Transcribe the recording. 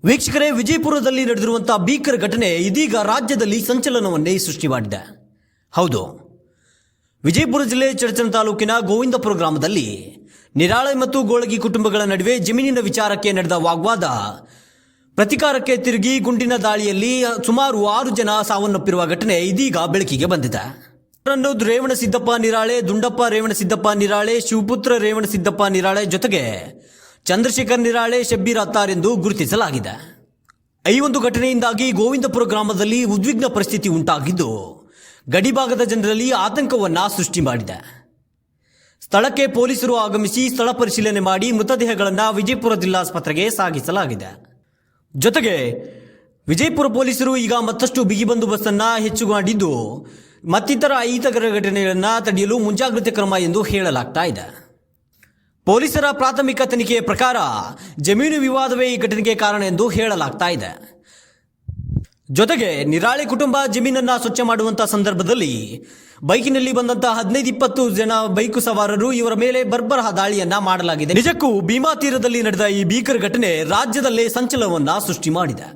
ವೀಕ್ಷಕರೇ, ವಿಜಯಪುರದಲ್ಲಿ ನಡೆದಿರುವಂತಹ ಭೀಕರ ಘಟನೆ ಇದೀಗ ರಾಜ್ಯದಲ್ಲಿ ಸಂಚಲನವನ್ನೇ ಸೃಷ್ಟಿ ಮಾಡಿದೆ. ಹೌದು, ವಿಜಯಪುರ ಜಿಲ್ಲೆ ಚಡಚಣ ತಾಲೂಕಿನ ಗೋವಿಂದಪುರ ಗ್ರಾಮದಲ್ಲಿ ನಿರಾಳೆ ಮತ್ತು ಗೋಳಗಿ ಕುಟುಂಬಗಳ ನಡುವೆ ಜಮೀನಿನ ವಿಚಾರಕ್ಕೆ ನಡೆದ ವಾಗ್ವಾದ ಪ್ರತಿಕಾರಕ್ಕೆ ತಿರುಗಿ ಗುಂಡಿನ ದಾಳಿಯಲ್ಲಿ ಸುಮಾರು 6 ಜನ ಸಾವನ್ನಪ್ಪಿರುವ ಘಟನೆ ಇದೀಗ ಬೆಳಕಿಗೆ ಬಂದಿದೆ. ರೇವಣಸಿದ್ದಪ್ಪ ನಿರಾಳೆ, ದುಂಡಪ್ಪ ರೇವಣಸಿದ್ದಪ್ಪ ನಿರಾಳೆ, ಶಿವಪುತ್ರ ರೇವಣಸಿದ್ದಪ್ಪ ನಿರಾಳೆ ಜೊತೆಗೆ ಚಂದ್ರಶೇಖರ್ ನಿರಾಳೆ, ಶಬ್ಬೀರ್ ಅತ್ತಾರ್ ಎಂದು ಗುರುತಿಸಲಾಗಿದೆ. ಈ ಒಂದು ಘಟನೆಯಿಂದಾಗಿ ಗೋವಿಂದಪುರ ಗ್ರಾಮದಲ್ಲಿ ಉದ್ವಿಗ್ನ ಪರಿಸ್ಥಿತಿ ಉಂಟಾಗಿದ್ದು ಗಡಿಭಾಗದ ಜನರಲ್ಲಿ ಆತಂಕವನ್ನ ಸೃಷ್ಟಿ ಮಾಡಿದೆ. ಸ್ಥಳಕ್ಕೆ ಪೊಲೀಸರು ಆಗಮಿಸಿ ಸ್ಥಳ ಪರಿಶೀಲನೆ ಮಾಡಿ ಮೃತದೇಹಗಳನ್ನು ವಿಜಯಪುರ ಜಿಲ್ಲಾಸ್ಪತ್ರೆಗೆ ಸಾಗಿಸಲಾಗಿದೆ. ಜೊತೆಗೆ ವಿಜಯಪುರ ಪೊಲೀಸರು ಈಗ ಮತ್ತಷ್ಟು ಬಿಗಿ ಬಂದೋಬಸ್ತನ್ನು ಹೆಚ್ಚು ಮಾಡಿದ್ದು ಮತ್ತಿತರ ಅಹಿತಕರ ಘಟನೆಗಳನ್ನು ತಡೆಯಲು ಮುಂಜಾಗ್ರತೆ ಕ್ರಮ ಎಂದು ಹೇಳಲಾಗ್ತಾ ಇದೆ. ಪೊಲೀಸರ ಪ್ರಾಥಮಿಕ ತನಿಖೆಯ ಪ್ರಕಾರ ಜಮೀನು ವಿವಾದವೇ ಈ ಘಟನೆಗೆ ಕಾರಣ ಎಂದು ಹೇಳಲಾಗ್ತಾ ಇದೆ. ಜೊತೆಗೆ ನಿರಾಳೆ ಕುಟುಂಬ ಜಮೀನನ್ನು ಸ್ವಚ್ಛ ಮಾಡುವಂತಹ ಸಂದರ್ಭದಲ್ಲಿ ಬೈಕಿನಲ್ಲಿ ಬಂದಂತಹ 15-20 ಜನ ಬೈಕು ಸವಾರರು ಇವರ ಮೇಲೆ ಬರ್ಬರ ದಾಳಿಯನ್ನ ಮಾಡಲಾಗಿದೆ. ನಿಜಕ್ಕೂ ಭೀಮಾ ತೀರದಲ್ಲಿ ನಡೆದ ಈ ಭೀಕರ ಘಟನೆ ರಾಜ್ಯದಲ್ಲೇ ಸಂಚಲನವನ್ನ ಸೃಷ್ಟಿ ಮಾಡಿದೆ.